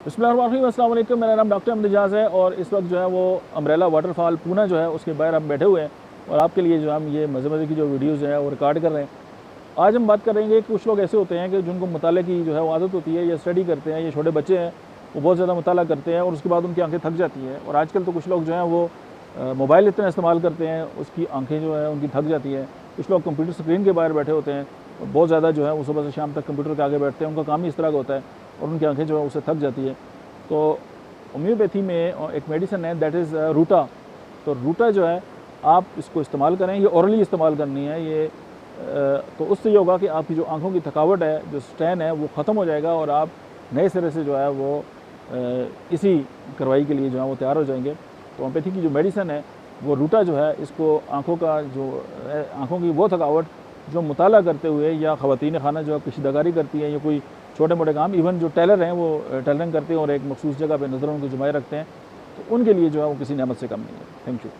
बिस्मिल्लाहिर्रहमानिर्रहीम, अस्सलाम वालेकुम। मेरा नाम डॉक्टर अहमद एजाज़ है और इस वक्त जो है वो अम्ब्रेला वाटरफॉल पूना जो है उसके बाहर हम बैठे हुए हैं और आपके लिए जो हम ये मज़े की जो वीडियोज़ हैं वो रिकॉर्ड कर रहे हैं। आज हम बात करेंगे कि कुछ लोग ऐसे होते हैं कि जिनको मुताले की जो है वो आदत होती है, या स्टडी करते हैं, ये छोटे बच्चे हैं, वो बहुत ज़्यादा मुताला करते हैं और उसके बाद उनकी आंखें थक जाती हैं। और आजकल तो कुछ लोग जो हैं वो मोबाइल इतना इस्तेमाल करते हैं, उसकी आंखें जो है उनकी थक जाती हैं। कुछ लोग कंप्यूटर स्क्रीन के बाहर बैठे होते हैं और बहुत ज़्यादा जो है वो सुबह से शाम तक कंप्यूटर के आगे बैठते हैं, उनका काम ही इस तरह का होता है और उनकी आंखें जो है उससे थक जाती है। तो होम्योपैथी में एक मेडिसिन है, दैट इज़ रूटा। तो रूटा जो है आप इसको इस्तेमाल करें, ये ओरली इस्तेमाल करनी है। ये तो उससे ये होगा कि आपकी जो आंखों की थकावट है, जो स्ट्रेन है, वो ख़त्म हो जाएगा और आप नए सिरे से जो है वो इसी कार्रवाई के लिए जो है वो तैयार हो जाएंगे। तो होम्योपैथी की जो मेडिसिन है वो रूटा जो है, इसको आँखों का जो आँखों की वो थकावट जो मुताला करते हुए, या ख़वातीन खाना जो है कशीदाकारी करती है, या कोई छोटे मोटे काम, इवन जो टेलर हैं वो टेलरिंग करते हैं और एक मखसूस जगह पे नज़र उनको जुमाए रखते हैं, तो उनके लिए जो है वो किसी नेमत से कम नहीं है। Thank you.